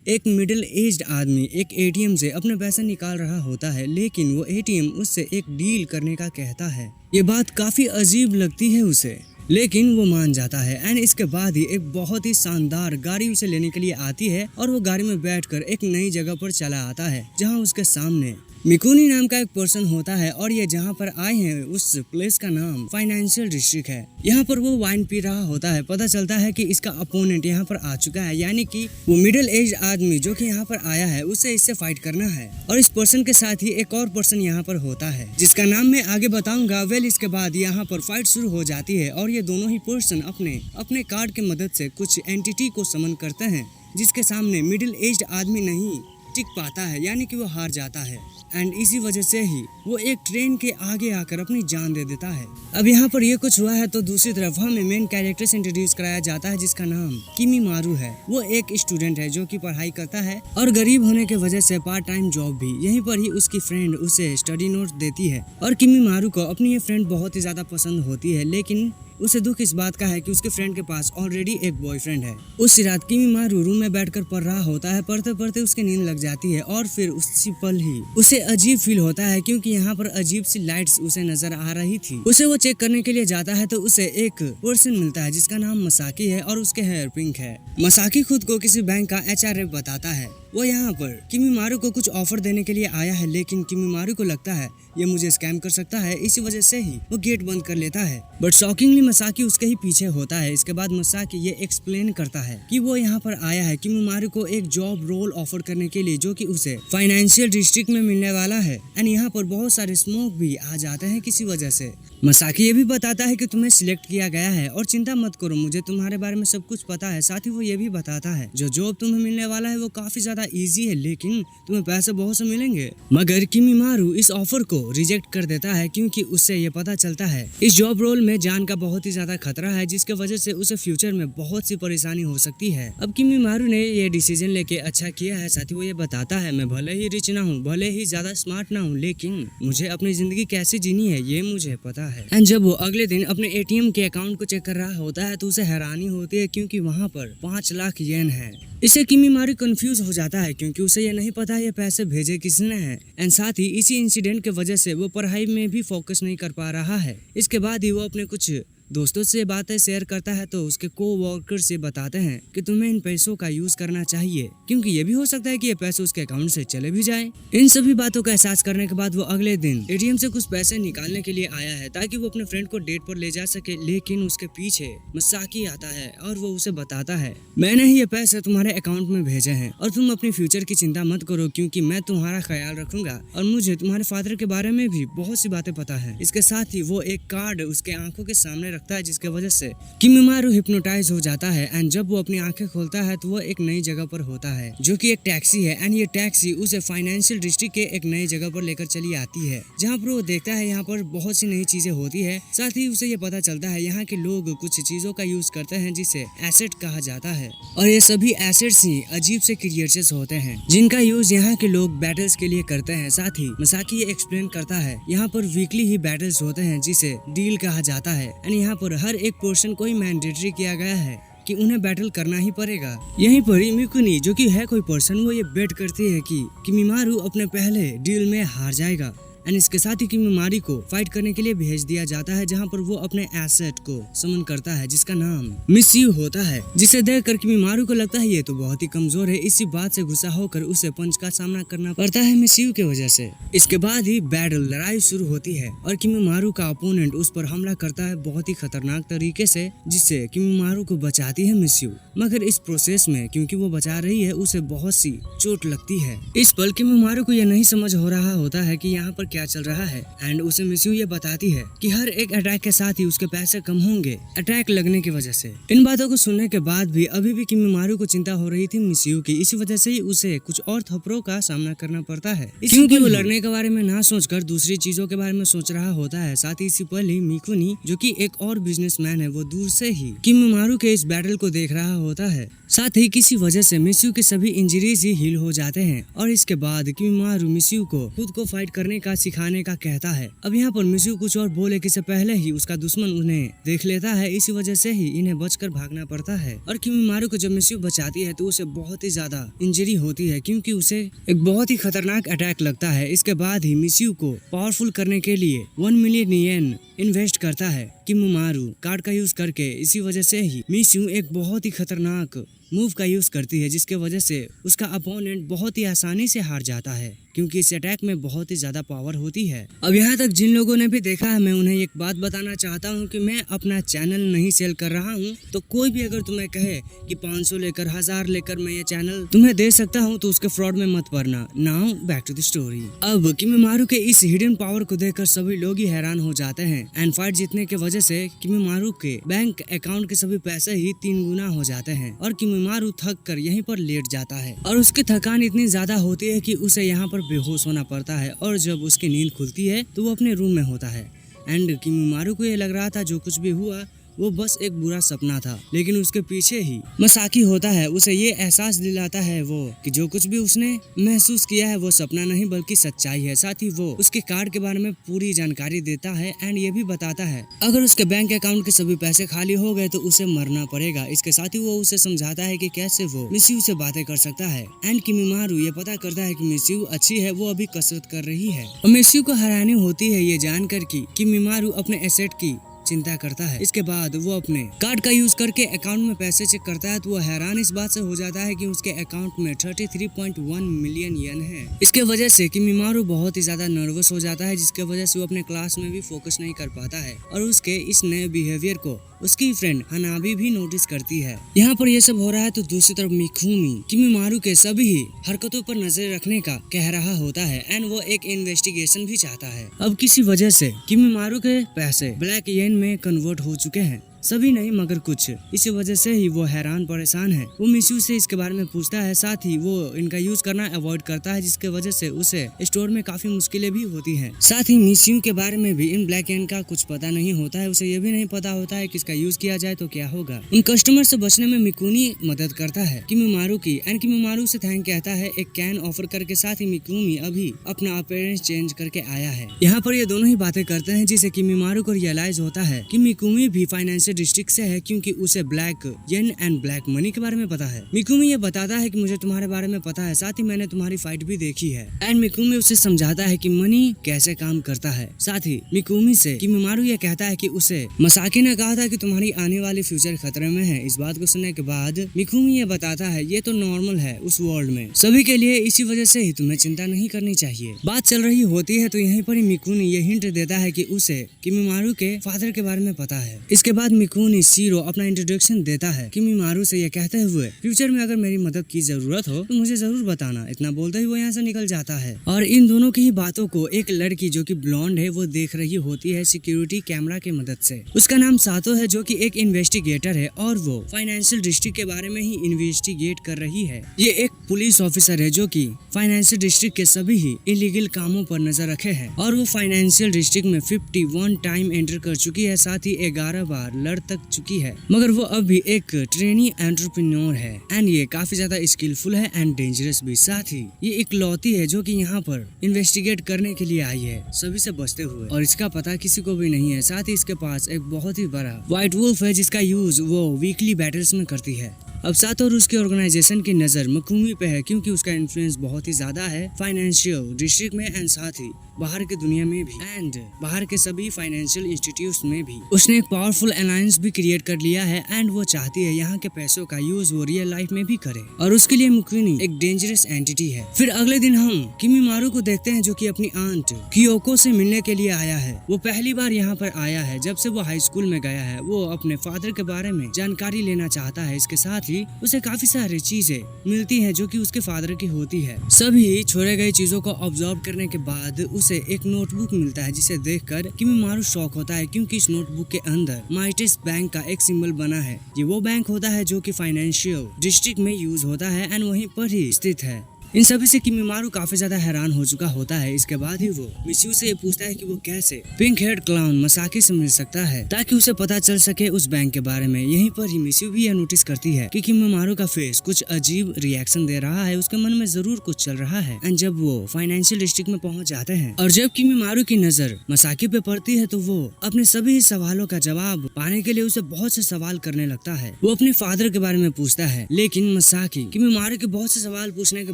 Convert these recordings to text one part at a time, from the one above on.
एक middle aged आदमी एक एटीएम से अपने पैसे निकाल रहा होता है, लेकिन वो एटीएम उससे एक डील करने का कहता है। ये बात काफी अजीब लगती है उसे, लेकिन वो मान जाता है। एंड इसके बाद ही एक बहुत ही शानदार गाड़ी उसे लेने के लिए आती है और वो गाड़ी में बैठकर एक नई जगह पर चला आता है जहाँ उसके सामने मिकुनी नाम का एक पर्सन होता है। और ये जहाँ पर आए हैं उस प्लेस का नाम फाइनेंशियल डिस्ट्रिक्ट है। यहाँ पर वो वाइन पी रहा होता है। पता चलता है कि इसका अपोनेंट यहाँ पर आ चुका है, यानी कि वो मिडिल एज आदमी जो कि यहाँ पर आया है उसे इससे फाइट करना है। और इस पर्सन के साथ ही एक और पर्सन यहाँ पर होता है जिसका नाम मैं आगे बताऊंगा। इसके बाद यहाँ पर फाइट शुरू हो जाती है और ये दोनों ही पर्सन अपने कार्ड की मदद से कुछ एंटिटी को समन करते हैं जिसके सामने मिडिल एज्ड आदमी नहीं टिक पाता है, यानी कि वो हार जाता है। एंड इसी वजह से ही वो एक ट्रेन के आगे आकर अपनी जान दे देता है। अब यहाँ पर ये कुछ हुआ है तो दूसरी तरफ हमें मेन कैरेक्टर से इंट्रोड्यूस कराया जाता है जिसका नाम किमीमारू है। वो एक स्टूडेंट है जो कि पढ़ाई करता है और गरीब होने के वजह से पार्ट टाइम जॉब भी। यहीं पर ही उसकी फ्रेंड उसे स्टडी नोट देती है और किमीमारू को अपनी ये फ्रेंड बहुत ही ज्यादा पसंद होती है, लेकिन उसे दुख इस बात का है कि उसके फ्रेंड के पास ऑलरेडी एक बॉयफ्रेंड है। उस रात किमीमारू रूम में बैठकर पढ़ रहा होता है। पढ़ते पढ़ते उसकी नींद लग जाती है और फिर उसी पल ही उसे अजीब फील होता है क्योंकि यहाँ पर अजीब सी लाइट्स उसे नजर आ रही थी। उसे वो चेक करने के लिए जाता है तो उसे एक पर्सन मिलता है जिसका नाम मसाकी है और उसके हेयर पिंक है। मसाकी खुद को किसी बैंक का एचआर बताता है। वो यहाँ पर किमीमारू को कुछ ऑफर देने के लिए आया है, लेकिन किमीमारू को लगता है ये मुझे स्कैम कर सकता है, इसी वजह से ही वो गेट बंद कर लेता है। बट शॉकिंगली मसाकी उसके ही पीछे होता है। इसके बाद मसाकी ये एक्सप्लेन करता है कि वो यहाँ पर आया है किमीमारू को एक जॉब रोल ऑफर करने के लिए जो कि उसे फाइनेंशियल डिस्ट्रिक्ट में मिलने वाला है। एंड यहाँ पर बहुत सारे स्मोक भी आ जाते हैं किसी वजह से। मसाकी ये भी बताता है कि तुम्हें सिलेक्ट किया गया है और चिंता मत करो, मुझे तुम्हारे बारे में सब कुछ पता है। साथ ही वो ये भी बताता है जो जॉब तुम्हें मिलने वाला है वो काफी ज्यादा इजी है, लेकिन तुम्हें पैसे बहुत से मिलेंगे। मगर किमीमारू इस ऑफर को रिजेक्ट कर देता है क्योंकि उससे ये पता चलता है इस जॉब रोल में जान का बहुत ही ज्यादा खतरा है, जिसके वजह से उसे फ्यूचर में बहुत सी परेशानी हो सकती है। अब किमीमारू ने ये डिसीजन लेके अच्छा किया है। साथ ही वो ये बताता है मैं भले ही रिच ना हूँ, भले ही ज्यादा स्मार्ट ना हूँ, लेकिन मुझे अपनी जिंदगी कैसे जीनी है ये मुझे पता है। एंड जब वो अगले दिन अपने एटीएम के अकाउंट को चेक कर रहा होता है तो उसे हैरानी होती है क्योंकि वहाँ पर 5 लाख येन है। इसे किमीमारू कंफ्यूज हो जाता है क्योंकि उसे ये नहीं पता ये पैसे भेजे किसने हैं। एंड साथ ही इसी इंसिडेंट के वजह से वो पढ़ाई में भी फोकस नहीं कर पा रहा है। इसके बाद ही वो अपने कुछ दोस्तों से बातें शेयर करता है तो उसके को-वर्कर से बताते हैं कि तुम्हें इन पैसों का यूज करना चाहिए क्योंकि ये भी हो सकता है कि ये पैसे उसके अकाउंट से चले भी जाएं। इन सभी बातों का एहसास करने के बाद वो अगले दिन एटीएम से कुछ पैसे निकालने के लिए आया है ताकि वो अपने फ्रेंड को डेट पर ले जा सके, लेकिन उसके पीछे मसाकी आता है और वो उसे बताता है मैंने ही ये पैसे तुम्हारे अकाउंट में भेजे हैं और तुम अपनी फ्यूचर की चिंता मत करो क्योंकि मैं तुम्हारा ख्याल रखूंगा और मुझे तुम्हारे फादर के बारे में भी बहुत सी बातें पता है। इसके साथ ही वो एक कार्ड उसके आंखों के सामने रखता है जिसके वजह से किमीमारू हिप्नोटाइज हो जाता है। एंड जब वो अपनी आंखें खोलता है तो वो एक नई जगह पर होता है जो कि एक टैक्सी है। एंड ये टैक्सी उसे फाइनेंशियल डिस्ट्रिक्ट के एक नई जगह पर लेकर चली आती है जहाँ पर वो देखता है यहाँ पर बहुत सी नई चीजें होती है। साथ ही उसे ये पता चलता है यहाँ के लोग कुछ चीजों का यूज करते हैं जिसे एसेट कहा जाता है और ये सभी एसेट्स ही अजीब से क्रिएचर्स होते हैं जिनका यूज यहाँ के लोग बैटल्स के लिए करते हैं। साथ ही मसाकी ये एक्सप्लेन करता है यहाँ पर वीकली ही बैटल्स होते हैं जिसे डील कहा जाता है। एंड यहाँ पर हर एक पोर्शन को ही मैंडेटरी किया गया है कि उन्हें बैटल करना ही पड़ेगा। यहीं पर ही मिकुनी जो कि है कोई पर्सन वो ये बेट करती है कि किमीमारू अपने पहले डील में हार जाएगा। एंड इसके साथ ही किमीमारू को फाइट करने के लिए भेज दिया जाता है जहाँ पर वो अपने एसेट को समन करता है जिसका नाम मिस्यू होता है, जिसे देखकर किमीमारू को लगता है ये तो बहुत ही कमजोर है। इसी बात से गुस्सा होकर उसे पंच का सामना करना पड़ता है मिस्यू के वजह से। इसके बाद ही बैटल लड़ाई शुरू होती है और किमीमारू का अपोनेंट उस पर हमला करता है बहुत ही खतरनाक तरीके से जिससे किमीमारू को बचाती है मिस्यू। मगर इस प्रोसेस में क्योंकि वो बचा रही है उसे बहुत सी चोट लगती है। इस पल किमीमारू को यह नहीं समझ हो रहा होता है कि यहाँ पर क्या चल रहा है। एंड उसे मिस्यू ये बताती है कि हर एक अटैक के साथ ही उसके पैसे कम होंगे अटैक लगने की वजह से। इन बातों को सुनने के बाद भी अभी भी किमीमारू को चिंता हो रही थी मिस्यू की, इसी वजह से ही उसे कुछ और थप्पड़ों का सामना करना पड़ता है क्योंकि वो लड़ने के बारे में ना सोचकर दूसरी चीजों के बारे में सोच रहा होता है। साथ ही इसी पल ही मिकुनी जो कि एक और बिजनेसमैन है वो दूर से ही किमीमारू के इस बैटल को देख रहा होता है। साथ ही किसी वजह से मिस्यू के सभी इंजरीज ही हील हो जाते हैं और इसके बाद किमिमारू मिस्यू को खुद को फाइट करने का सिखाने का कहता है। अब यहाँ पर मिस्यू कुछ और बोले कि से पहले ही उसका दुश्मन उन्हें देख लेता है, इसी वजह से ही इन्हें बचकर भागना पड़ता है। और किमिमारू को जब मिस्यू बचाती है तो उसे बहुत ही ज्यादा इंजरी होती है क्योंकि उसे एक बहुत ही खतरनाक अटैक लगता है। इसके बाद ही मिस्यू को पावरफुल करने के लिए 1 मिलियन येन इन्वेस्ट करता है किमिमारू कार्ड का यूज करके। इसी वजह से ही मिस्यू एक बहुत ही खतरनाक मूव का यूज करती है जिसके वजह से उसका अपोनेंट बहुत ही आसानी से हार जाता है क्योंकि इस अटैक में बहुत ही ज्यादा पावर होती है। अब यहाँ तक जिन लोगों ने भी देखा है मैं उन्हें एक बात बताना चाहता हूँ कि मैं अपना चैनल नहीं सेल कर रहा हूँ, तो कोई भी अगर तुम्हें कहे कि 500 लेकर 1000 लेकर मैं ये चैनल तुम्हें दे सकता हूँ तो उसके फ्रॉड में मत पड़ना। Now back to the story. अब किमिमारू के इस हिडन पावर को देखकर सभी लोग ही हैरान हो जाते हैं एंड फाइट जीतने की वजह से किमिमारू के बैंक अकाउंट के सभी पैसे ही 3 गुना हो जाते हैं और किमिमारू थक कर यहीं पर लेट जाता है और उसकी थकान इतनी ज्यादा होती है कि उसे यहाँ पर बेहोश होना पड़ता है और जब उसकी नींद खुलती है तो वो अपने रूम में होता है एंड किमिमारू को ये लग रहा था जो कुछ भी हुआ वो बस एक बुरा सपना था, लेकिन उसके पीछे ही मसाकी होता है। उसे ये एहसास दिलाता है वो कि जो कुछ भी उसने महसूस किया है वो सपना नहीं बल्कि सच्चाई है। साथ ही वो उसके कार्ड के बारे में पूरी जानकारी देता है एंड ये भी बताता है अगर उसके बैंक अकाउंट के सभी पैसे खाली हो गए तो उसे मरना पड़ेगा। इसके साथ ही वो उसे समझाता है कि कैसे वो मिस्यू से बातें कर सकता है एंड किमिमारू ये पता करता है कि मिस्यू अच्छी है, वो अभी कसरत कर रही है और मिस्यू को हैरानी होती है ये जानकर कि किमिमारू अपने एसेट की चिंता करता है। इसके बाद वो अपने कार्ड का यूज करके अकाउंट में पैसे चेक करता है तो वो हैरान इस बात से हो जाता है कि उसके अकाउंट में 33.1 मिलियन येन है। इसके वजह से किमिमारू बहुत ही ज्यादा नर्वस हो जाता है जिसके वजह से वो अपने क्लास में भी फोकस नहीं कर पाता है और उसके इस नए बिहेवियर को उसकी फ्रेंड हनाबी भी नोटिस करती है। यहाँ पर ये सब हो रहा है तो दूसरी तरफ मिकुमी किमिमारू के सभी ही हरकतों पर नजर रखने का कह रहा होता है एंड वो एक इन्वेस्टिगेशन भी चाहता है। अब किसी वजह से किमिमारू के पैसे ब्लैक येन में कन्वर्ट हो चुके हैं, सभी नहीं मगर कुछ। इसी वजह से ही वो हैरान परेशान है। वो मिस्यू से इसके बारे में पूछता है, साथ ही वो इनका यूज करना अवॉइड करता है जिसके वजह से उसे स्टोर में काफी मुश्किलें भी होती हैं। साथ ही मिस्यू के बारे में भी इन ब्लैक येन का कुछ पता नहीं होता है, उसे ये भी नहीं पता होता है कि इसका यूज किया जाए तो क्या होगा। उन कस्टमर से बचने में मिकुनी मदद करता है किमिमारू की एंड किमिमारू से थैंक कहता है एक कैन ऑफर करके। साथ ही मिकुमी अभी अपना अपीयरेंस चेंज करके आया है। यहाँ पर ये दोनों ही बातें करते हैं जिसे किमिमारू को रियलाइज होता है कि मिकुमी भी फाइनेंशियल डिस्ट्रिक्ट से है क्योंकि उसे black yen and black money के बारे में पता है। मिकुमी ये बताता है कि मुझे तुम्हारे बारे में पता है, साथ ही मैंने तुम्हारी फाइट भी देखी है एंड मिकुमी उसे समझाता है कि मनी कैसे काम करता है। साथ ही मिकुमी से किमिमारू ये कहता है कि उसे मसाकी ने कहा था कि तुम्हारी आने वाली फ्यूचर खतरे में है। इस बात को सुनने के बाद मिकुमी ये बताता है ये तो नॉर्मल है उस वर्ल्ड में सभी के लिए, इसी वजह से ही तुम्हें चिंता नहीं करनी चाहिए। बात चल रही होती है तो यहीं पर ही मिकुनी ये हिंट देता है कि उसे किमिमारू के फादर के बारे में पता है। इसके बाद मिकुनी शीरो अपना इंट्रोडक्शन देता है किमिमारू से ये कहते हुए फ्यूचर में अगर मेरी मदद की जरूरत हो तो मुझे जरूर बताना। इतना बोलते ही वो यहाँ से निकल जाता है और इन दोनों की ही बातों को एक लड़की जो कि ब्लॉन्ड है वो देख रही होती है सिक्योरिटी कैमरा की मदद से। उसका नाम सातो है जो कि एक इन्वेस्टिगेटर है और वो फाइनेंशियल डिस्ट्रिक्ट के बारे में ही इन्वेस्टिगेट कर रही है। ये एक पुलिस ऑफिसर है जो कि फाइनेंशियल डिस्ट्रिक्ट के सभी ही इलीगल कामों पर नजर रखे है और वो फाइनेंशियल डिस्ट्रिक्ट में 51 टाइम एंटर कर चुकी है, साथ ही 11 बार लड़ तक चुकी है। मगर वो अब भी एक ट्रेनी एंटरप्रेन्योर है एंड ये काफी ज्यादा स्किलफुल है एंड डेंजरस भी। साथ ही ये इकलौती है जो कि यहाँ पर इन्वेस्टिगेट करने के लिए आई है सभी से बचते हुए और इसका पता किसी को भी नहीं है। साथ ही इसके पास एक बहुत ही बड़ा व्हाइट वुल्फ है जिसका यूज वो वीकली बैटल्स में करती है। अब साथ और उसके ऑर्गेनाइजेशन की नजर मिकुमी पे है क्योंकि उसका इन्फ्लुएंस बहुत ही ज्यादा है फाइनेंशियल डिस्ट्रिक्ट में एंड साथ ही बाहर की दुनिया में भी एंड बाहर के सभी फाइनेंशियल इंस्टीट्यूट्स में भी। उसने एक पावरफुल अलायंस भी क्रिएट कर लिया है एंड वो चाहती है यहाँ के पैसों का यूज वो रियल लाइफ में भी करे और उसके लिए मिकुनी एक डेंजरस एंटिटी है। फिर अगले दिन हम किमिमारू को देखते हैं जो कि अपनी आंट कियोको से मिलने के लिए आया है। वो पहली बार यहाँ पर आया है जब से वो हाई स्कूल में गया है। वो अपने फादर के बारे में जानकारी लेना चाहता है। इसके साथ ही उसे काफी सारी चीजें मिलती है जो कि उसके फादर की होती है। सभी छोड़े गए चीजों को ऑब्जर्व करने के बाद उसे एक नोटबुक मिलता है जिसे देखकर किमिमारू शॉक होता है क्योंकि इस नोटबुक के अंदर माइटिस बैंक का एक सिंबल बना है। ये वो बैंक होता है जो कि फाइनेंशियल डिस्ट्रिक्ट में यूज होता है एंड वहीं पर ही स्थित है। इन सभी से किमीमारू काफी ज्यादा हैरान हो चुका होता है। इसके बाद ही वो मिस्यू से पूछता है कि वो कैसे पिंक हेड क्लाउन मसाकी से मिल सकता है ताकि उसे पता चल सके उस बैंक के बारे में। यहीं पर ही मिस्यू भी यह नोटिस करती है कि किमीमारू का फेस कुछ अजीब रिएक्शन दे रहा है, उसके मन में जरूर कुछ चल रहा है। एंड जब वो फाइनेंशियल डिस्ट्रिक्ट में पहुंच जाते हैं और जब किमीमारू की नजर मसाकी पे पड़ती है तो वो अपने सभी सवालों का जवाब पाने के लिए उसे बहुत से सवाल करने लगता है। वो अपने फादर के बारे में पूछता है, लेकिन मसाकी किमीमारू के बहुत से सवाल पूछने के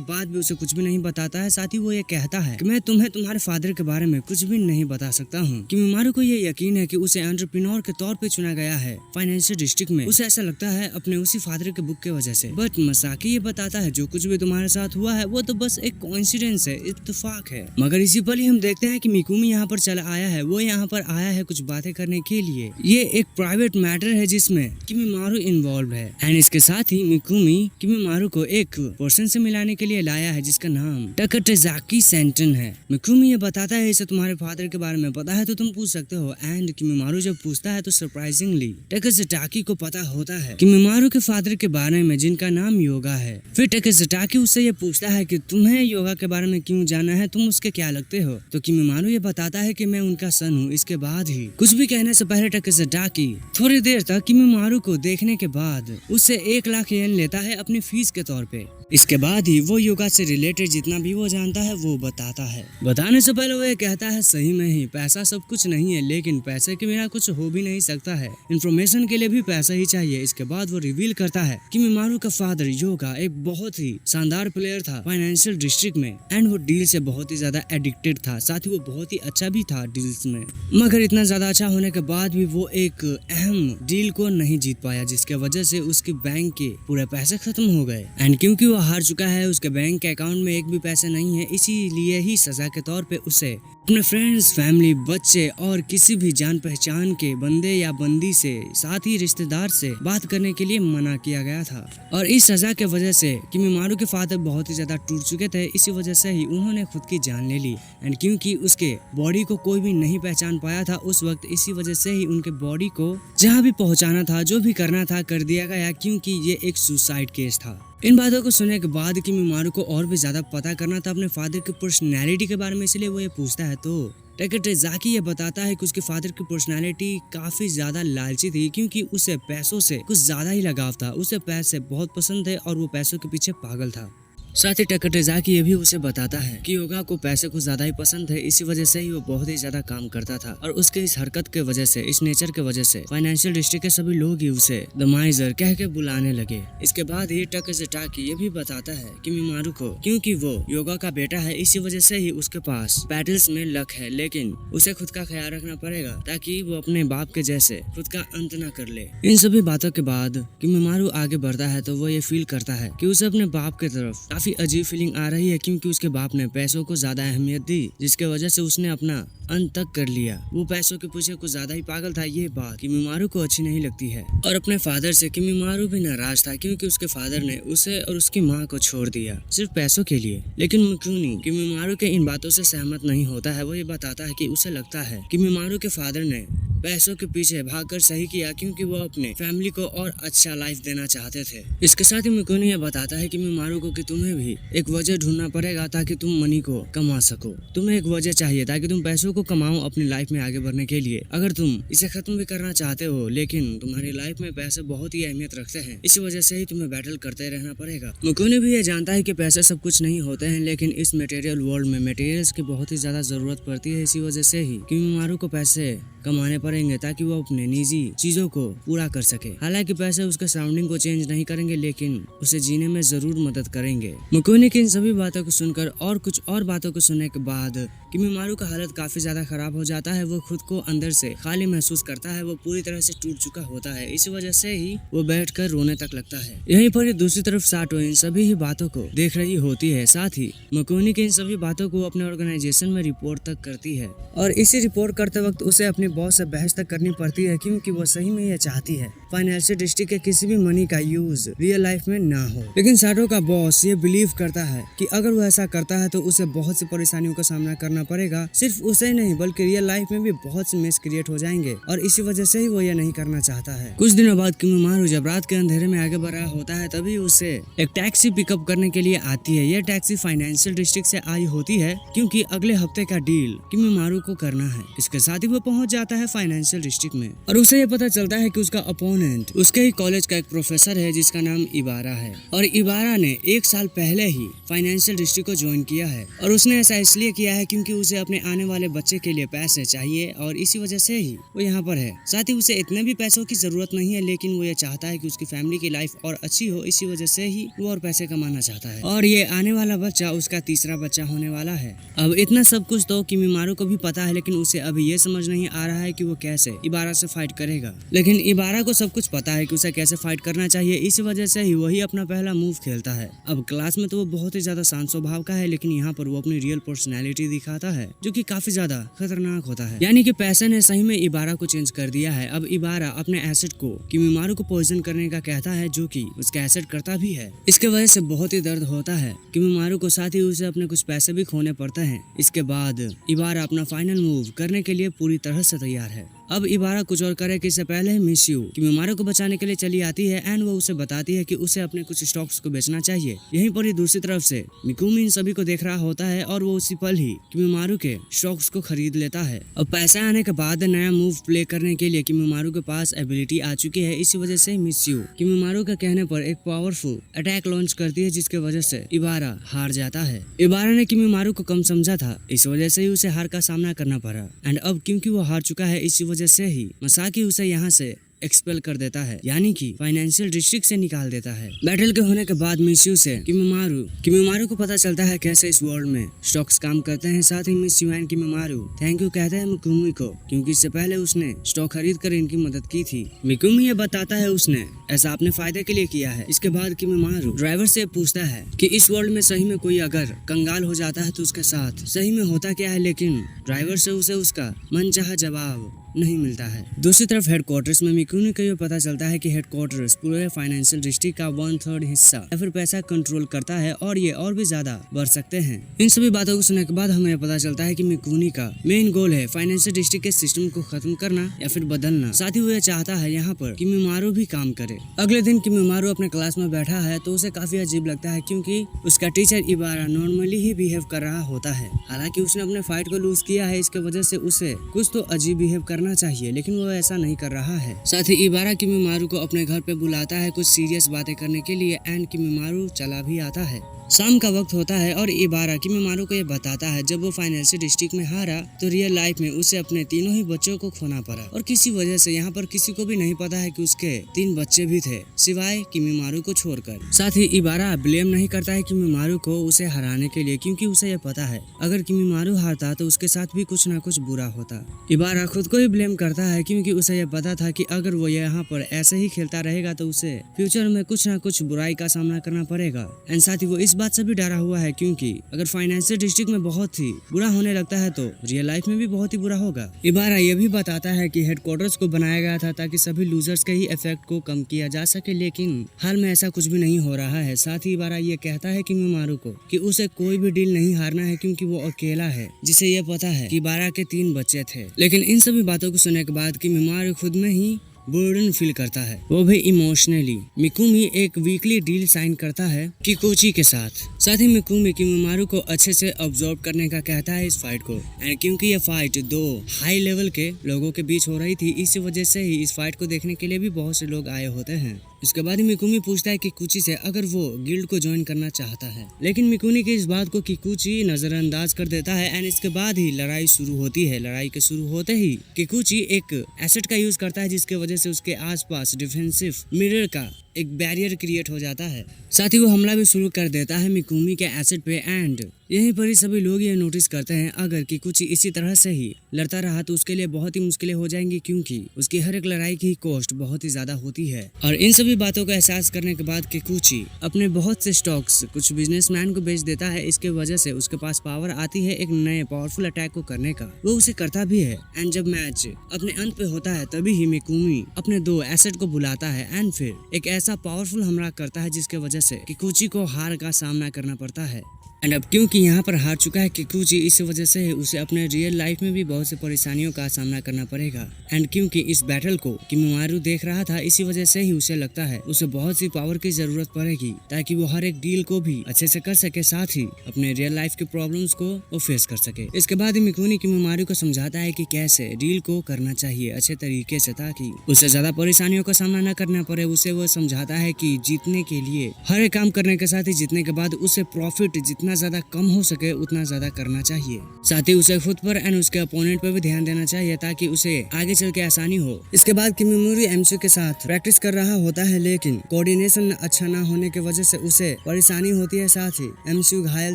बाद भी उसे कुछ भी नहीं बताता है। साथ ही वो ये कहता है कि मैं तुम्हें तुम्हारे फादर के बारे में कुछ भी नहीं बता सकता हूँ। किमीमारू को ये यकीन है कि उसे एंटरप्रेन्योर के तौर पे चुना गया है फाइनेंशियल डिस्ट्रिक्ट में। उसे ऐसा लगता है अपने उसी फादर के बुक के वजह से। बट मसाकी ये बताता है जो कुछ भी तुम्हारे साथ हुआ है वो तो बस एक कोइंसिडेंस है, इत्तेफाक है। मगर इसी पल ही हम देखते हैं कि मिकुमी यहाँ पर चला आया है। वो यहाँ पर आया है कुछ बातें करने के लिए। ये एक प्राइवेट मैटर है जिसमें किमीमारू इन्वॉल्व है। एंड इसके साथ ही मिकुमी किमीमारू को एक पर्सन से मिलाने के लिए लाया है जिसका नाम टाकाटेजाकी सेंटन है। मिकुमी ये बताता है इसे तुम्हारे फादर के बारे में पता है तो तुम पूछ सकते हो। एंड किमीमारू जब पूछता है तो सरप्राइजिंगली टाकाटेजाकी को पता होता है किमीमारू के फादर के बारे में जिनका नाम योगा है। फिर टाकाटेजाकी उससे ये पूछता है कि तुम्हें योगा के बारे में क्यों जानना है, तुम उसके क्या लगते हो। तो किमीमारू ये बताता है कि मैं उनका सन हूँ। इसके बाद ही कुछ भी कहने से पहले टाकाटेजाकी थोड़ी देर तक किमीमारू को देखने के बाद उससे 1 लाख येन लेता है अपनी फीस के तौर पे। इसके बाद ही वो योगा से रिलेटेड जितना भी वो जानता है वो बताता है। बताने से पहले वो ये कहता है सही में ही पैसा सब कुछ नहीं है, लेकिन पैसे के बिना कुछ हो भी नहीं सकता है। इन्फॉर्मेशन के लिए भी पैसा ही चाहिए। इसके बाद वो रिवील करता है कि किमीमारू का फादर योगा एक बहुत ही शानदार प्लेयर था फाइनेंशियल डिस्ट्रिक्ट में। एंड वो डील से बहुत ही ज्यादा एडिक्टेड था। साथ ही वो बहुत ही अच्छा भी था डील्स में। मगर इतना ज्यादा अच्छा होने के बाद भी वो एक अहम डील को नहीं जीत पाया जिसके वजह से उसके बैंक के पूरे पैसे खत्म हो गए। एंड क्योंकि वो हार चुका है, उसके बैंक के अकाउंट में एक भी पैसा नहीं है, इसीलिए ही सजा के तौर पे उसे अपने फ्रेंड्स, फैमिली, बच्चे और किसी भी जान पहचान के बंदे या बंदी से, साथ ही रिश्तेदार से बात करने के लिए मना किया गया था। और इस सजा के वजह से किमीमारू के फादर बहुत ही ज्यादा टूट चुके थे। इसी वजह से ही उन्होंने खुद की जान ले ली। एंड क्योंकि उसके बॉडी को कोई भी नहीं पहचान पाया था उस वक्त, इसी वजह से ही उनके बॉडी को जहाँ भी पहुँचाना था, जो भी करना था कर दिया गया, क्योंकि ये एक सुसाइड केस था। इन बातों को सुनने के बाद किमीमारू को और भी ज्यादा पता करना था अपने फादर की पर्सनैलिटी के बारे में, इसलिए वो ये पूछता है। तो टाकाटेजाकी ये बताता है कि उसके फादर की पर्सनैलिटी काफी ज्यादा लालची थी, क्योंकि उसे पैसों से कुछ ज्यादा ही लगाव था। उसे पैसे बहुत पसंद थे और वो पैसों के पीछे पागल था। साथ ही टाकाटेजाकी ये भी उसे बताता है कि योगा को पैसे कुछ ज्यादा ही पसंद है, इसी वजह से ही वो बहुत ही ज्यादा काम करता था। और उसके इस हरकत के वजह से, इस नेचर के वजह से फाइनेंशियल डिस्ट्रिक्ट के सभी लोग ही उसे द माइजर कह के बुलाने लगे। इसके बाद ही टाकाटेजाकी ये भी बताता है कि किमीमारू को क्योंकि वो योगा का बेटा है, इसी वजह से ही उसके पास बैटल्स में लक है, लेकिन उसे खुद का ख्याल रखना पड़ेगा ताकि वो अपने बाप के जैसे खुद का अंत न कर ले। इन सभी बातों के बाद किमीमारू आगे बढ़ता है तो वो ये फील करता है कि उसे अपने बाप की तरफ काफी अजीब फीलिंग आ रही है, क्योंकि उसके बाप ने पैसों को ज्यादा अहमियत दी, जिसके वजह से उसने अपना अंत तक कर लिया। वो पैसों के पीछे कुछ ज्यादा ही पागल था। ये बात किमीमारू को अच्छी नहीं लगती है। और अपने फादर से किमीमारू भी नाराज था, क्योंकि उसके फादर ने उसे और उसकी माँ को छोड़ दिया सिर्फ पैसों के लिए। लेकिन मिकुमी किमीमारू के इन बातों से सहमत नहीं होता है। वो ये बताता है कि उसे लगता है कि किमीमारू के फादर ने पैसों के पीछे भागकर सही किया, क्योंकि वो अपने फैमिली को और अच्छा लाइफ देना चाहते थे। इसके साथ ही मिकुमी ये बताता है कि किमीमारू को कि तुम्हें भी एक वजह ढूंढना पड़ेगा ताकि तुम मनी को कमा सको। तुम्हें एक वजह चाहिए ताकि तुम पैसों को कमाओ अपनी लाइफ में आगे बढ़ने के लिए। अगर तुम इसे खत्म भी करना चाहते हो, लेकिन तुम्हारी लाइफ में पैसे बहुत ही अहमियत रखते हैं, इसी वजह से ही तुम्हें बैटल करते रहना पड़ेगा। मिकुमी भी ये जानता है कि पैसे सब कुछ नहीं होते हैं, लेकिन इस मटेरियल वर्ल्ड में मटेरियल्स की बहुत ही ज्यादा जरूरत पड़ती है। इसी वजह से ही किमीमारू को पैसे कमाने पड़ेंगे ताकि वो अपने निजी चीजों को पूरा कर सके। हालांकि पैसे उसके सराउंडिंग को चेंज नहीं करेंगे, लेकिन उसे जीने में जरूर मदद करेंगे। मिकुमी की इन सभी बातों को सुनकर और कुछ और बातों को सुनने के बाद किमीमारू का हालत काफी ज्यादा खराब हो जाता है। वो खुद को अंदर से खाली महसूस करता है। वो पूरी तरह से टूट चुका होता है। इसी वजह से ही वो बैठकर रोने तक लगता है। यहीं पर दूसरी तरफ साटो इन सभी ही बातों को देख रही होती है। साथ ही मिकुमी की इन सभी बातों को अपने ऑर्गेनाइजेशन में रिपोर्ट तक करती है। और इसी रिपोर्ट करते वक्त उसे अपनी बॉस से बहस तक करनी पड़ती है क्योंकि वो सही में ये चाहती है फाइनेंशियल डिस्ट्रिक्ट के किसी भी मनी का यूज रियल लाइफ में ना हो। लेकिन साटो का बॉस ये बिलीव करता है कि अगर वो ऐसा करता है तो उसे बहुत सी परेशानियों का सामना करना पड़ेगा। सिर्फ उसे नहीं बल्कि रियल लाइफ में भी बहुत से मिस क्रिएट हो जाएंगे और इसी वजह से ही वो ये नहीं करना चाहता है। कुछ दिनों बाद किमिमारू जब रात के अंधेरे में आगे बढ़ रहा होता है तभी उसे एक टैक्सी पिकअप करने के लिए आती है। यह टैक्सी फाइनेंशियल डिस्ट्रिक्ट से आई होती है क्योंकि अगले हफ्ते का डील किमिमारू को करना है। इसके साथ ही वो पहुंच जाता है फाइनेंशियल डिस्ट्रिक्ट में और उसे ये पता चलता है कि उसका अपोनेंट उसके ही कॉलेज का एक प्रोफेसर है जिसका नाम इबारा है और इबारा ने 1 साल पहले ही फाइनेंशियल डिस्ट्रिक्ट को ज्वाइन किया है और उसने ऐसा इसलिए किया है क्योंकि उसे अपने आने वाले बच्चे के लिए पैसे चाहिए और इसी वजह से ही वो यहाँ पर है। साथ ही उसे इतने भी पैसों की जरूरत नहीं है लेकिन वो ये चाहता है कि उसकी फैमिली की लाइफ और अच्छी हो, इसी वजह से ही वो और पैसे कमाना चाहता है और ये आने वाला बच्चा उसका तीसरा बच्चा होने वाला है। अब इतना सब कुछ तो किमिमारू को भी पता है लेकिन उसे अभी ये समझ नहीं आ रहा है कि वो कैसे इबारा से फाइट करेगा। लेकिन इबारा को सब कुछ पता है कि उसे कैसे फाइट करना चाहिए, इस वजह से ही वही अपना पहला मूव खेलता है। अब क्लास में तो वो बहुत ही ज्यादा शांत स्वभाव का है लेकिन यहाँ पर वो अपनी रियल पर्सनैलिटी दिखाता है जो कि काफी ज्यादा खतरनाक होता है। यानी कि पैसे ने सही में इबारा को चेंज कर दिया है। अब इबारा अपने एसेट को किमिमारू को पॉइजन करने का कहता है जो कि उसका एसेट करता भी है। इसके वजह से बहुत ही दर्द होता है किमिमारू को, साथ ही उसे अपने कुछ पैसे भी खोने पड़ते हैं। इसके बाद इबारा अपना फाइनल मूव करने के लिए पूरी तरह से तैयार है। अब इबारा कुछ और करे कि इससे पहले मिस्यू किमिमारू को बचाने के लिए चली आती है एंड वो उसे बताती है कि उसे अपने कुछ स्टॉक्स को बेचना चाहिए। यहीं पर ही दूसरी तरफ से मिकुमी इन सभी को देख रहा होता है और वो उसी पल ही किमिमारू के स्टॉक्स को खरीद लेता है। अब पैसा आने के बाद नया मूव प्ले करने के लिए किमिमारू के पास एबिलिटी आ चुकी है। इसी वजह से मिस्यू किमिमारू के कहने पर एक पावरफुल अटैक लॉन्च करती है जिसके वजह से इबारा हार जाता है। इबारा ने किमिमारू को कम समझा था, इस वजह से ही उसे हार का सामना करना पड़ा एंड अब क्योंकि वो हार चुका है इसी वजह से ही मसाकी उसे यहाँ से एक्सपेल कर देता है, यानी कि फाइनेंशियल डिस्ट्रिक्ट से निकाल देता है। बैटल के होने के बाद मिस्यू से किमिमारू को पता चलता है कैसे इस वर्ल्ड में स्टॉक्स काम करते हैं। साथ ही मिस्यू एंड किमिमारू थैंक यू कहते हैं मिकुमी को क्योंकि इससे पहले उसने स्टॉक खरीद कर इनकी मदद की थी। मिकुमी ये बताता है उसने ऐसा अपने फायदे के लिए किया है। इसके बाद किमिमारू ड्राइवर से पूछता है कि इस वर्ल्ड में सही में कोई अगर कंगाल हो जाता है तो उसके साथ सही में होता क्या है, लेकिन ड्राइवर से उसे उसका मनचाहा जवाब नहीं मिलता है। दूसरी तरफ हेडक्वार्टर्स में मिकुमी को ये पता चलता है कि हेडक्वार्टर्स पूरे फाइनेंशियल डिस्ट्रिक्ट का 1/3 हिस्सा या फिर पैसा कंट्रोल करता है और ये और भी ज्यादा बढ़ सकते हैं। इन सभी बातों को सुनने के बाद हमें पता चलता है कि मिकुमी का मेन गोल है फाइनेंशियल डिस्ट्रिक्ट के सिस्टम को खत्म करना या फिर बदलना। साथ ही वो ये चाहता है यहाँ पर किमिमारू भी काम करे। अगले दिन किमिमारू अपने क्लास में बैठा है तो उसे काफी अजीब लगता है क्योंकि उसका टीचर इबारा नॉर्मली ही बिहेव कर रहा होता है। हालांकि उसने अपने फाइट को लूज किया है, इसके वजह से उसे कुछ तो अजीब बिहेव करना चाहिए लेकिन वो ऐसा नहीं कर रहा है। साथ ही इबारा किमिमारू को अपने घर पे बुलाता है कुछ सीरियस बातें करने के लिए एंड किमिमारू चला भी आता है। शाम का वक्त होता है और इबारा किमिमारू को ये बताता है जब वो फाइनेंशियल डिस्ट्रिक्ट में हारा तो रियल लाइफ में उसे अपने तीनों ही बच्चों को खोना पड़ा और किसी वजह से यहाँ पर किसी को भी नहीं पता है कि उसके 3 बच्चे भी थे सिवाय किमिमारू को छोड़कर। साथ ही इबारा ब्लेम नहीं करता है किमिमारू को उसे हराने के लिए क्योंकि उसे ये पता है अगर किमिमारू हारता तो उसके साथ भी कुछ ना कुछ बुरा होता। इबारा खुद को ही ब्लेम करता है क्योंकि उसे ये पता था कि अगर वो यहाँ पर ऐसे ही खेलता रहेगा तो उसे फ्यूचर में कुछ ना कुछ बुराई का सामना करना पड़ेगा। एंड साथ ही वो इस बात से भी डरा हुआ है क्योंकि अगर फाइनेंशियल डिस्ट्रिक्ट में बहुत ही बुरा होने लगता है तो रियल लाइफ में भी बहुत ही बुरा होगा। इबारा ये भी बताता है कि हेडक्वार्टर्स को बनाया गया था ताकि सभी लूजर्स के ही इफेक्ट को कम किया जा सके, लेकिन हाल में ऐसा कुछ भी नहीं हो रहा है। साथ ही इबारा ये कहता है किमिमारू को कि उसे कोई भी डील नहीं हारना है क्योंकि वो अकेला है जिसे ये पता है कि इबारा के 3 बच्चे थे। लेकिन इन सभी बातों को सुनने के बाद किमिमारू खुद में ही बर्डन फील करता है, वो भी इमोशनली। मिकुमी एक वीकली डील साइन करता है किकुची के साथ ही मिकुमी किमिमारू को अच्छे से ऑब्जर्व करने का कहता है इस फाइट को। एंड क्योंकि ये फाइट 2 हाई लेवल के लोगों के बीच हो रही थी इसी वजह से ही इस फाइट को देखने के लिए भी बहुत से लोग आए होते हैं। इसके बाद ही मिकुमी पूछता है किकुची से अगर वो गिल्ड को ज्वाइन करना चाहता है, लेकिन मिकुमी की इस बात को किकुची नजरअंदाज कर देता है। एंड इसके बाद ही लड़ाई शुरू होती है। लड़ाई के शुरू होते ही किकुची एक एसेट का यूज करता है जिसके वजह से उसके आसपास डिफेंसिव मिरर का एक बैरियर क्रिएट हो जाता है। साथ ही वो हमला भी शुरू कर देता है मिकुमी के एसेट पे एंड यहीं पर ही सभी लोग ये नोटिस करते हैं अगर किकुची इसी तरह से ही लड़ता रहा तो उसके लिए बहुत ही मुश्किलें हो जाएंगी, क्योंकि उसकी हर एक लड़ाई की कॉस्ट बहुत ही ज्यादा होती है। और इन सभी बातों का एहसास करने के बाद किकुची अपने बहुत से स्टॉक्स कुछ बिजनेसमैन को बेच देता है। इसके वजह से उसके पास पावर आती है एक नए पावरफुल अटैक को करने का। वो उसे करता भी है एंड जब मैच अपने अंत पे होता है तभी ही मिकुमी अपने 2 एसेट को बुलाता है एंड फिर एक ऐसा पावरफुल हमला करता है जिसके वजह से किकुची को हार का सामना करना पड़ता है। एंड अब क्योंकि यहाँ पर हार चुका है किकुची, इस वजह से उसे अपने रियल लाइफ में भी बहुत से परेशानियों का सामना करना पड़ेगा। एंड क्योंकि इस बैटल को किमिमारू देख रहा था, इसी वजह से ही उसे लगता है उसे बहुत सी पावर की जरूरत पड़ेगी ताकि वो हर एक डील को भी अच्छे से कर सके, साथ ही अपने रियल लाइफ के प्रॉब्लम्स को वो फेस कर सके। इसके बाद मिकुनी किमिमारू को समझाता है कि कैसे डील को करना चाहिए अच्छे तरीके से ताकि उसे ज्यादा परेशानियों का सामना न करना पड़े। उसे वो समझाता है कि जीतने के लिए हर एक काम करने के साथ ही जीतने के बाद उसे प्रॉफिट जितना ज्यादा कम हो सके उतना ज्यादा करना चाहिए। साथ ही उसे खुद पर एंड उसके अपोनेंट पर भी ध्यान देना चाहिए ताकि उसे आगे चल के आसानी हो। इसके बाद किमिमारू एमसीयू के साथ प्रैक्टिस कर रहा होता है, लेकिन कोऑर्डिनेशन अच्छा ना होने की वजह से उसे परेशानी होती है, साथ ही एमसीयू घायल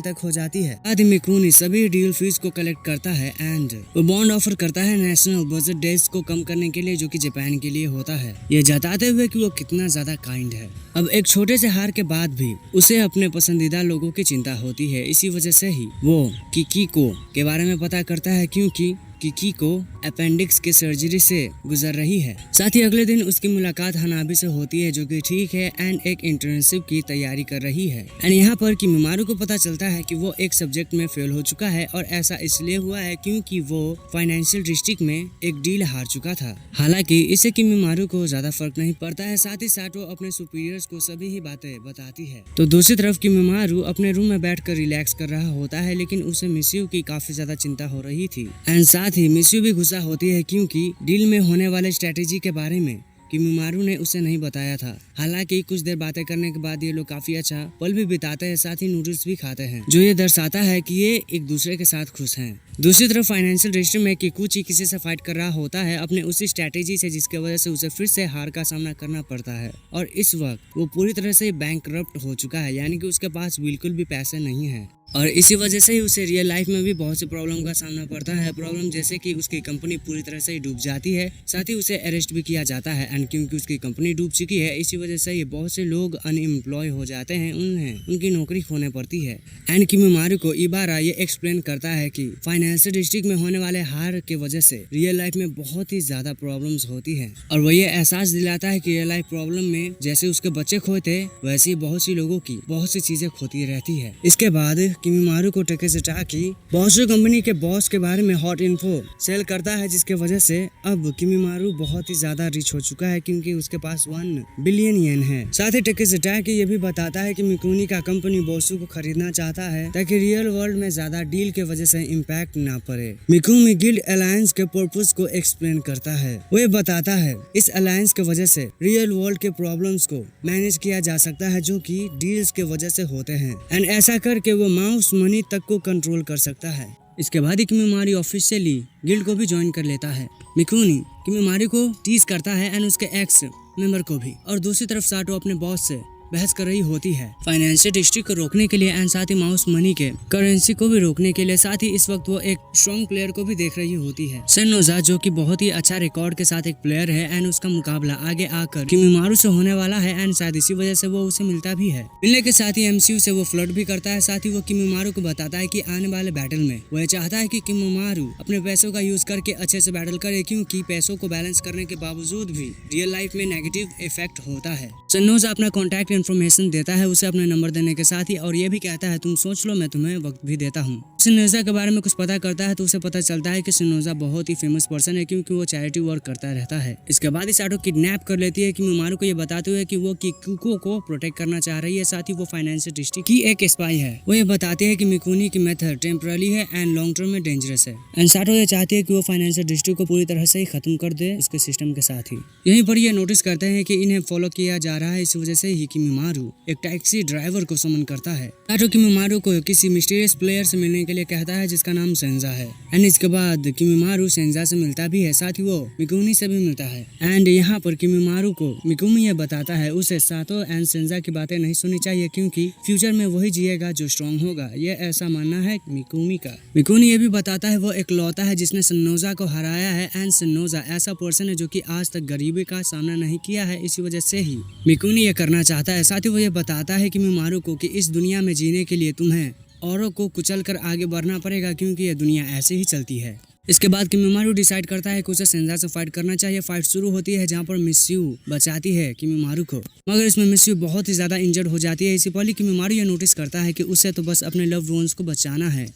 तक हो जाती है। बाद मिकुनी सभी डील फीस को कलेक्ट करता है एंड वो बॉन्ड ऑफर करता है नेशनल बजट डेज को कम करने के लिए, जो कि जापान के लिए होता है, ये जताते हुए कि वो कितना ज्यादा काइंड है। अब एक छोटे से हार के बाद भी उसे अपने पसंदीदा लोगों की चिंता होती है। इसी वजह से ही वो किकीको के बारे में पता करता है, क्योंकि किकीको अपेंडिक्स के सर्जरी से गुजर रही है। साथ ही अगले दिन उसकी मुलाकात हनाबी से होती है, जो कि ठीक है एंड एक इंटर्नशिप की तैयारी कर रही है। एंड यहाँ पर किमिमारू को पता चलता है कि वो एक सब्जेक्ट में फेल हो चुका है और ऐसा इसलिए हुआ है क्योंकि वो फाइनेंशियल डिस्ट्रिक्ट में एक डील हार चुका था। हालांकि इससे किमिमारू को ज्यादा फर्क नहीं पड़ता है, साथ ही साथ वो अपने सुपीरियर्स को सभी ही बातें बताती है। तो दूसरी तरफ किमिमारू अपने रूम में बैठकर रिलैक्स कर रहा होता है, लेकिन उसे मिस्यू की काफी ज्यादा चिंता हो रही थी एंड साथ ही मिस्यू भी गुस्सा होती है क्योंकि डील में होने वाले स्ट्रेटेजी के बारे में किमिमारू ने उसे नहीं बताया था। हालांकि कुछ देर बातें करने के बाद ये लोग काफी अच्छा पल भी बिताते हैं, साथ ही नूडल्स भी खाते हैं, जो ये दर्शाता है कि ये एक दूसरे के साथ खुश हैं। दूसरी तरफ फाइनेंशियल डिस्ट्रिक्ट में किकुची किसी से फाइट कर रहा होता है अपने उसी स्ट्रेटेजी से, जिसके वजह से उसे फिर से हार का सामना करना पड़ता है और इस वक्त वो पूरी तरह से बैंकरप्ट हो चुका है, यानी कि उसके पास बिल्कुल भी पैसे नहीं है। और इसी वजह से ही उसे रियल लाइफ में भी बहुत सी प्रॉब्लम का सामना पड़ता है। प्रॉब्लम जैसे कि उसकी कंपनी पूरी तरह से डूब जाती है, साथ ही उसे अरेस्ट भी किया जाता है एंड क्योंकि उसकी कंपनी डूब चुकी है, इसी वजह से ये बहुत से लोग अनएम्प्लॉय हो जाते हैं, उन्हें उनकी नौकरी खोने पड़ती है। एंड किमिमारू को इबारा ये एक्सप्लेन करता है कि फाइनेंशियल डिस्ट्रिक्ट में होने वाले हार के वजह से रियल लाइफ में बहुत ही ज्यादा प्रॉब्लम्स होती है और वो ये एहसास दिलाता है कि रियल लाइफ प्रॉब्लम में जैसे उसके बच्चे खोते वैसे ही बहुत सी लोगों की बहुत सी चीजें खोती रहती है। इसके बाद किमिमारू को टेकेज़ुटाकी बॉसो कंपनी के बॉस के बारे में हॉट इन्फो सेल करता है, जिसके वजह से अब किमिमारू बहुत ही ज्यादा रिच हो चुका है क्योंकि उसके पास 1 बिलियन येन है। साथ ही टेकेज़ुटाकी ये भी बताता है कि मिकुनी का कंपनी बॉसो को खरीदना चाहता है ताकि रियल वर्ल्ड में ज्यादा डील के वजह से इम्पैक्ट ना पड़े। मिकुमी गिल्ड अलायंस के पर्पस को एक्सप्लेन करता है। वो ये बताता है इस अलायंस के वजह से रियल वर्ल्ड के प्रॉब्लम्स को मैनेज किया जा सकता है, जो कि डील्स के वजह से होते हैं एंड ऐसा करके वो माउस मनी तक को कंट्रोल कर सकता है। इसके बाद ही किमिमारू ऑफिशियली गिल्ड को भी ज्वाइन कर लेता है। मिकुनी किमिमारू को टीज करता है एंड उसके एक्स मेंबर को भी, और दूसरी तरफ साटो अपने बॉस से बहस कर रही होती है फाइनेंशियल डिस्ट्रिक्ट को रोकने के लिए एंड साथ ही माउस मनी के करेंसी को भी रोकने के लिए। साथ ही इस वक्त वो एक स्ट्रॉन्ग प्लेयर को भी देख रही होती है, सेनोजा, जो कि बहुत ही अच्छा रिकॉर्ड के साथ एक प्लेयर है एंड उसका मुकाबला आगे आकर किमिमारू से होने वाला है एंड शायद इसी वजह से वो उसे मिलता भी है। मिलने के साथ ही एमसीयू से वो फ्लर्ट भी करता है। साथ ही वो किमिमारू को बताता है कि आने वाले बैटल में वो चाहता है कि किमिमारू अपने पैसों का यूज करके अच्छे से बैटल करे, क्योंकि पैसों को बैलेंस करने के बावजूद भी रियल लाइफ में नेगेटिव इफेक्ट होता है। सेनोजा अपना कॉन्टैक्ट इन्फॉर्मेशन देता है उसे अपना नंबर देने के साथ ही, और ये भी कहता है तुम सोच लो, मैं तुम्हें वक्त भी देता हूँ। सिनोजा के बारे में कुछ पता करता है तो उसे पता चलता है कि सिनोजा बहुत ही फेमस पर्सन है क्योंकि वो चैरिटी वर्क करता रहता है। इसके बाद ही साटो किडनैप कर लेती है किमिमारू को ये बताते हुए कि वो किकुको को प्रोटेक्ट करना चाह रही है। साथ ही वो फाइनेंशियल डिस्ट्रिक्ट की एक स्पाई है। वो ये बताती है कि मिकुनी की मेथड टेम्पररी है एंड लॉन्ग टर्म में डेंजरस है एंड साटो ये चाहती है कि वो फाइनेंशियल डिस्ट्रिक्ट को पूरी तरह से ही खत्म कर दे उसके सिस्टम के साथ ही। यहीं पर ये नोटिस करते हैं कि इन्हें फॉलो किया जा रहा है, इस वजह से ही किमिमारू एक टैक्सी ड्राइवर को समन करता है। साटो किमिमारू को किसी मिस्टीरियस प्लेयर से मिलने के लिए कहता है जिसका नाम सेंजा है। एंड इसके बाद किमिमारू सेंजा से मिलता भी है, साथ ही वो मिकुनी से भी मिलता है। एंड यहाँ पर किमिमारू को मिकुमी ये बताता है उसे सातो एंड सेंजा की बातें नहीं सुननी चाहिए क्योंकि फ्यूचर में वही जिएगा जो स्ट्रॉन्ग होगा। ये ऐसा मानना है मिकुमी का। मिकुनी ये भी बताता है वो इकलौता है जिसने सन्नोजा को हराया है एंड सन्नोजा ऐसा पर्सन है जो कि आज तक गरीबी का सामना नहीं किया है, इसी वजह से ही मिकुनी ये करना चाहता है। साथ ही वो ये बताता है किमिमारू को कि इस दुनिया में जीने के लिए तुम्हें औरों को कुचल कर आगे बढ़ना पड़ेगा क्योंकि ये दुनिया ऐसे ही चलती है। इसके बाद किमिमारू डिसाइड करता है कि उसे सेंजा से फाइट करना चाहिए। फाइट शुरू होती है जहाँ पर मिस्यू बचाती है किमिमारू को, मगर इसमें मिस्यू बहुत ही ज्यादा इंजर्ड हो जाती है। इसी पहले किमिमारू ये नोटिस करता है कि उसे तो बस अपने लव्ड वंस को बचाना है।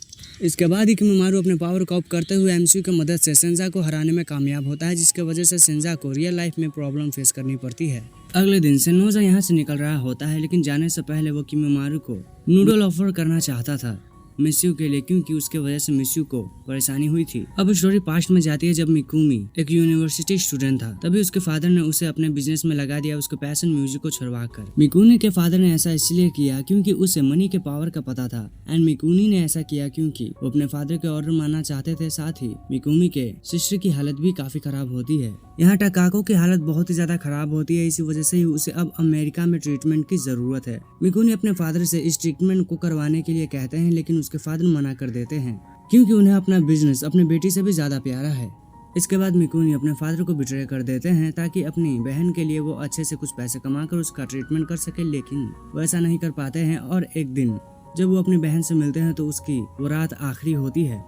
इसके बाद ही किमिमारू अपने पावर का ऑफ करते हुए एमसीयू की मदद से सेंजा को हराने में कामयाब होता है, जिसके वजह से सेंजा को रियल लाइफ में प्रॉब्लम फेस करनी पड़ती है। अगले दिन सेनोजा यहाँ से निकल रहा होता है, लेकिन जाने से पहले वो किमिमारू को नूडल ऑफर करना चाहता था मिस्यू के लिए क्योंकि उसके वजह से मिस्यू को परेशानी हुई थी। अब स्टोरी पास्ट में जाती है जब मिकुमी एक यूनिवर्सिटी स्टूडेंट था, तभी उसके फादर ने उसे अपने बिजनेस में लगा दिया, उसके पैशन म्यूजिक को छुड़वा कर। मिकुनी के फादर ने ऐसा इसलिए किया क्योंकि उसे मनी के पावर का पता था एंड मिकुनी ने ऐसा किया क्योंकि वो अपने फादर के ऑर्डर मानना चाहते थे। साथ ही मिकुमी के सिस्टर की हालत भी काफी खराब होती है। यहाँ टाकाको की हालत बहुत ही ज्यादा खराब होती है, इसी वजह से ही उसे अब अमेरिका में ट्रीटमेंट की जरूरत है। मिकुनी अपने फादर से इस ट्रीटमेंट को करवाने के लिए कहते हैं, लेकिन उसके फादर मना कर देते हैं क्योंकि उन्हें अपना बिजनेस अपने बेटी से भी ज्यादा प्यारा है। इसके बाद मिकुनी अपने फादर को बिट्रे कर देते हैं ताकि अपनी बहन के लिए वो अच्छे से कुछ पैसे कमाकर उसका ट्रीटमेंट कर सके, लेकिन वो ऐसा नहीं कर पाते हैं। और एक दिन जब वो अपनी बहन से मिलते हैं तो उसकी वो रात आखिरी होती है।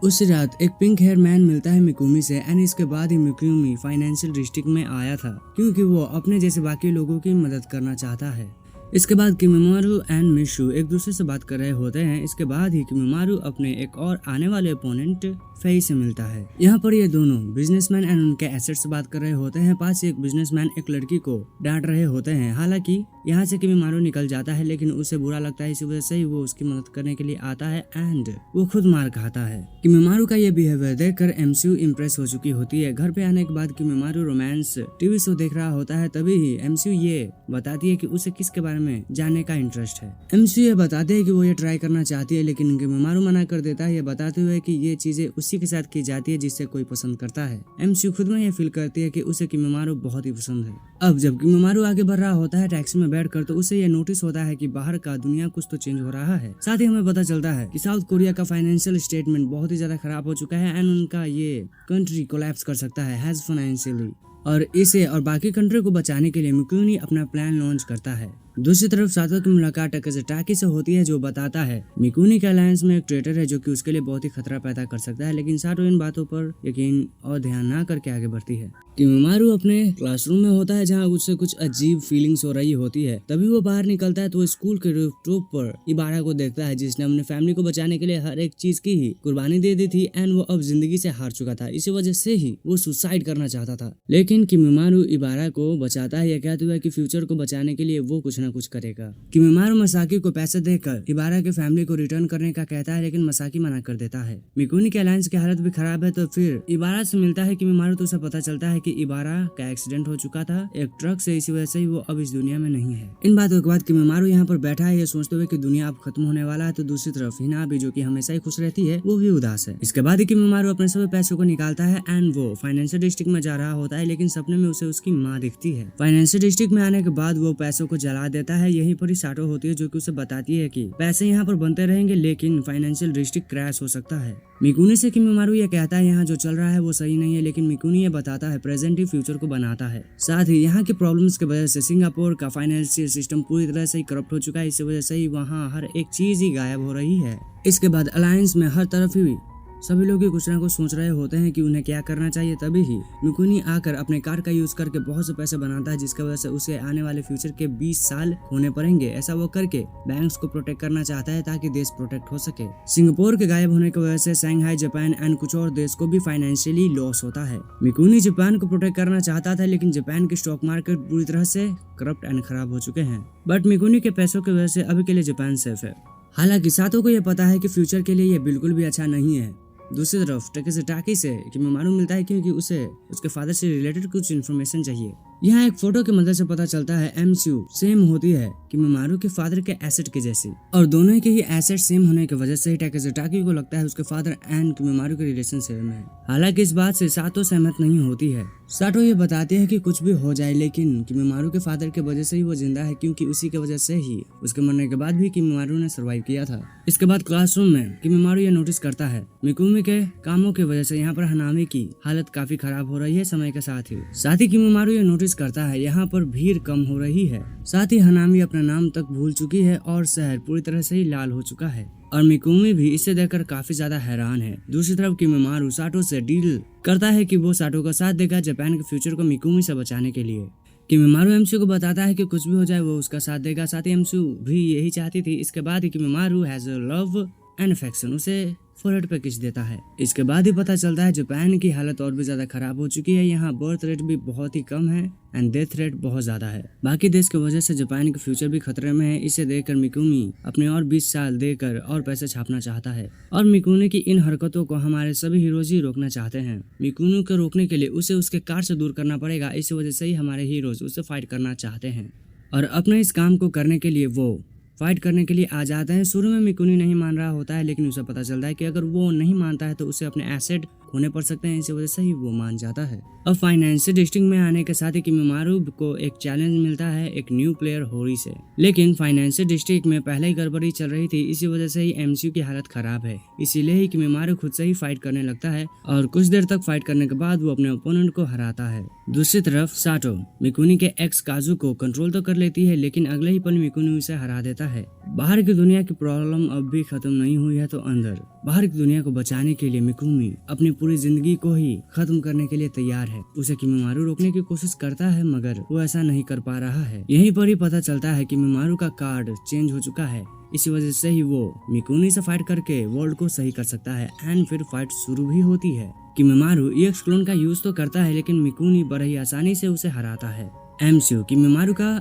उस रात एक पिंक हेयर मैन मिलता है मिकुमी से एंड इसके बाद ही मिकुमी फाइनेंशियल डिस्ट्रिक्ट में आया था क्योंकि वो अपने जैसे बाकी लोगों की मदद करना चाहता है। इसके बाद किमिमारू एंड मिशु एक दूसरे से बात कर रहे होते हैं। इसके बाद ही किमिमारू अपने एक और आने वाले ओपोनेंट फेई से मिलता है। यहाँ पर ये दोनों बिजनेसमैन एंड उनके एसेट से बात कर रहे होते हैं। पास एक बिजनेसमैन एक लड़की को डांट रहे होते हैं। हालांकि यहाँ से किमिमारू निकल जाता है, लेकिन उसे बुरा लगता है, इसी वजह से ही वो उसकी मदद करने के लिए आता है एंड वो खुद मार खाता है। किमिमारू का ये बिहेवियर देखकर एमसीयू इम्प्रेस हो चुकी होती है। घर पे आने के बाद किमिमारू रोमांस टीवी शो देख रहा होता है, तभी ही एमसीयू ये बताती है कि उसे किसके बारे में जानने का इंटरेस्ट है। एमसीयू ये बताते हैं कि वो ये ट्राई करना चाहती है, लेकिन किमिमारू मना कर देता है, ये बताते हुए कि ये चीजें उसी के साथ की जाती है जिससे कोई पसंद करता है। एमसीयू खुद में ये फील करती है कि उसे किमिमारू बहुत ही पसंद है। अब जब किमिमारू आगे बढ़ रहा होता है टैक्सी में बैठकर, तो उसे ये नोटिस होता है कि बाहर का दुनिया कुछ तो चेंज हो रहा है। साथ ही हमें पता चलता है कि साउथ कोरिया का फाइनेंशियल स्टेटमेंट बहुत ही ज्यादा खराब हो चुका है एंड उनका ये कंट्री कोलैप्स कर सकता है हैज फाइनेंशियली, और इसे और बाकी कंट्री को बचाने के लिए मिकुनी अपना प्लान लॉन्च करता है। दूसरी तरफ सातो की मुलाकात टाकी से होती है जो बताता है मिकुनी के अलायंस में एक ट्रेटर है जो कि उसके लिए बहुत ही खतरा पैदा कर सकता है, लेकिन सातो इन बातों पर यकीन और ध्यान ना करके आगे बढ़ती है। किमिमारू अपने क्लासरूम में होता है जहाँ उससे कुछ अजीब फीलिंग्स हो रही होती है। तभी वो बाहर निकलता है तो स्कूल के रूफटॉप पर इबारा को देखता है जिसने अपने फैमिली को बचाने के लिए हर एक चीज की ही कुर्बानी दे दी थी एंड वो अब जिंदगी से हार चुका था, इसी वजह से ही वो सुसाइड करना चाहता था। लेकिन किमिमारू इबारा को बचाता है, यह कहते हुए कि फ्यूचर को बचाने के लिए वो कुछ न कुछ करेगा। किमिमारू मसाकी को पैसे देकर इबारा के फैमिली को रिटर्न करने का कहता है, लेकिन मसाकी मना कर देता है। मिकुनी के अलायंस की हालत भी खराब है, तो फिर इबारा से मिलता है किमिमारू, तो उसे पता चलता है कि इबारा का एक्सीडेंट हो चुका था एक ट्रक से, इसी वजह से ही वो अब इस दुनिया में नहीं है। इन बातों के बाद किमिमारू यहाँ पर बैठा है ये सोचते हुए कि दुनिया अब खत्म होने वाला है, तो दूसरी तरफ हिना भी जो कि हमेशा ही खुश रहती है वो भी उदास है। इसके बाद ही किमिमारू अपने सभी पैसों को निकालता है एंड वो फाइनेंशियल डिस्ट्रिक्ट में जा रहा होता है, लेकिन सपने में उसे उसकी माँ दिखती है। फाइनेंशियल डिस्ट्रिक्ट में आने के बाद वो पैसों को जला देता है। यहीं पर ही साटो होती है जो कि उसे बताती है कि पैसे यहाँ पर बनते रहेंगे, लेकिन फाइनेंशियल डिस्ट्रिक्ट क्रैश हो सकता है। मिकुनी से किमिमारू ये कहता है यहाँ जो चल रहा है वो सही नहीं है, लेकिन मिकुनी ये बताता है प्रेजेंट ही फ्यूचर को बनाता है। साथ ही यहाँ की प्रॉब्लम्स की वजह से सिंगापुर का फाइनेंशियल सिस्टम पूरी तरह से करप्ट हो चुका है, इसी वजह से ही वहाँ हर एक चीज ही गायब हो रही है। इसके बाद अलायंस में हर तरफ ही सभी लोग कुछ ना कुछ सोच रहे होते हैं कि उन्हें क्या करना चाहिए। तभी ही मिकुनी आकर अपने कार का यूज करके बहुत से पैसे बनाता है, जिसकी वजह से उसे आने वाले फ्यूचर के 20 साल होने पड़ेंगे। ऐसा वो करके बैंक्स को प्रोटेक्ट करना चाहता है ताकि देश प्रोटेक्ट हो सके। सिंगापुर के गायब होने की वजह से शंघाई, जापान एंड कुछ और देश को भी फाइनेंशियली लॉस होता है। मिकुनी जापान को प्रोटेक्ट करना चाहता था, लेकिन जापान के स्टॉक मार्केट पूरी तरह से करप्ट एंड खराब हो चुके हैं, बट मिकुनी के पैसों की वजह से अभी के लिए जापान सेफ है। हालांकि सातों को यह पता है कि फ्यूचर के लिए यह बिल्कुल भी अच्छा नहीं है। दूसरी तरफ टाकी से किमिमारू मिलता है क्योंकि उसे उसके फादर से रिलेटेड कुछ इन्फॉर्मेशन चाहिए। यहाँ एक फोटो की मदद से पता चलता है एमसीयू सेम होती है किमीमारू के फादर के एसेट के जैसी, और दोनों के ही एसेट सेम होने की वजह से ही टाकेजुकी को लगता है उसके फादर एंड किमीमारू के रिलेशनशिप में है। हालांकि इस बात से सातो सहमत नहीं होती है। साटो ये बताती है कि कुछ भी हो जाए लेकिन किमीमारू के फादर के वजह से ही वो जिंदा है, क्योंकि उसी के वजह से ही उसके मरने के बाद भी किमीमारू ने सर्वाइव किया था। इसके बाद क्लासरूम में किमीमारू ये नोटिस करता है मिकुमी के कामों की वजह से यहाँ पर हनामी की हालत काफी खराब हो रही है समय के साथ ही किमीमारू ये नोटिस करता है यहाँ पर भीड़ कम हो रही है, साथ ही हनामी अपना नाम तक भूल चुकी है और शहर पूरी तरह से ही लाल हो चुका है, और मिकुमी भी इसे देखकर काफी ज्यादा हैरान है। दूसरी तरफ किमीमारू साटो से डील करता है कि वो साटो का साथ देगा जापान के फ्यूचर को मिकुमी से बचाने के लिए। किमीमारू एमसीयू को बताता है कि कुछ भी हो जाए वो उसका साथ देगा, साथ ही एमसीयू भी यही चाहती थी। इसके बाद ही Kimimaru has a love and affection उसे फोरहेड पे किस देता है। इसके बाद ही पता चलता है जापान की हालत और भी ज्यादा खराब हो चुकी है, यहाँ बर्थ रेट भी बहुत ही कम है एंड डेथ रेट बहुत ज्यादा है। बाकी देश की वजह से जापान का फ्यूचर भी खतरे में है। इसे देखकर मिकुमी अपने और 20 साल देकर और पैसे छापना चाहता है, और मिकुनी की इन हरकतों को हमारे सभी हीरोज ही रोकना चाहते हैं। मिकुनी को रोकने के लिए उसे उसके कार से दूर करना पड़ेगा, इस वजह से ही हमारे हीरोज उसे फाइट करना चाहते हैं, और अपने इस काम को करने के लिए वो फाइट करने के लिए आ जाते हैं। शुरू में मिकुनी नहीं मान रहा होता है, लेकिन उसे पता चलता है कि अगर वो नहीं मानता है तो उसे अपने एसेट खोने पड़ सकते हैं, इसी वजह से ही वो मान जाता है। अब फाइनेंशियल डिस्ट्रिक्ट में आने के साथ ही किमीमारू को एक चैलेंज मिलता है एक न्यू प्लेयर होरी से, लेकिन फाइनेंशियल डिस्ट्रिक्ट में पहले ही गड़बड़ी चल रही थी, इसी वजह से ही एमसीयू की हालत खराब है। इसीलिए ही किमीमारू खुद से ही फाइट करने लगता है, और कुछ देर तक फाइट करने के बाद वो अपने ओपोनेंट को हराता है। दूसरी तरफ साटो मिकुनी के एक्स काजू को कंट्रोल तो कर लेती है, लेकिन अगले ही पल मिकुनी उसे हरा देता है। बाहर की दुनिया की प्रॉब्लम अब भी खत्म नहीं हुई है, तो अंदर बाहर की दुनिया को बचाने के लिए मिकुमी अपनी पूरी जिंदगी को ही खत्म करने के लिए तैयार है। उसे किमीमारू रोकने की कोशिश करता है, मगर वो ऐसा नहीं कर पा रहा है। यहीं पर ही पता चलता है कि किमीमारू का कार्ड चेंज हो चुका है, इसी वजह से ही वो मिकुनी से फाइट करके वर्ल्ड को सही कर सकता है, एंड फिर फाइट शुरू भी होती है। किमीमारू EX क्लोन का यूज तो करता है, लेकिन मिकुनी बड़ी ही आसानी से उसे हराता है। एमसीयू किमीमारू का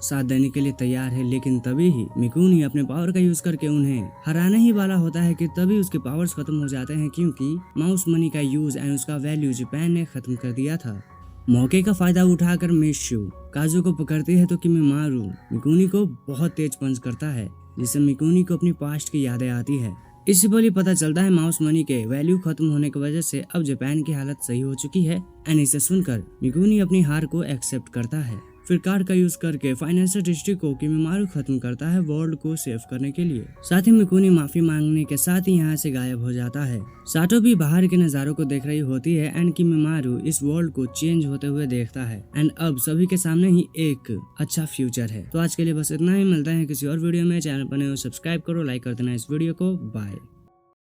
साथ देने के लिए तैयार है, लेकिन तभी ही मिकुनी अपने पावर का यूज करके उन्हें हराने ही वाला होता है कि तभी उसके पावर्स खत्म हो जाते हैं, क्योंकि माउस मनी का यूज एंड उसका वैल्यू जापान ने खत्म कर दिया था। मौके का फायदा उठाकर मिशू काजू को पकड़ती है, तो किमीमारू मिकुनी को बहुत तेज पंच करता है, जिससे मिकुनी को अपनी पास्ट की यादें आती है। इसी पर ही पता चलता है माउस मनी के वैल्यू खत्म होने की वजह से अब जापान की हालत सही हो चुकी है, एंड इसे सुनकर मिकुनी अपनी हार को एक्सेप्ट करता है। फिर कार्ड का यूज करके फाइनेंशियल डिस्ट्रिक्ट को किमीमारू खत्म करता है वर्ल्ड को सेव करने के लिए। साथ ही मिकुनी माफी मांगने के साथ ही यहाँ से गायब हो जाता है। साटो भी बाहर के नजारों को देख रही होती है, एंड किमीमारू इस वर्ल्ड को चेंज होते हुए देखता है, एंड अब सभी के सामने ही एक अच्छा फ्यूचर है। तो आज के लिए बस इतना ही, मिलता है किसी और वीडियो में। चैनल पर नए हो सब्सक्राइब करो, लाइक कर देना इस वीडियो को। बाय।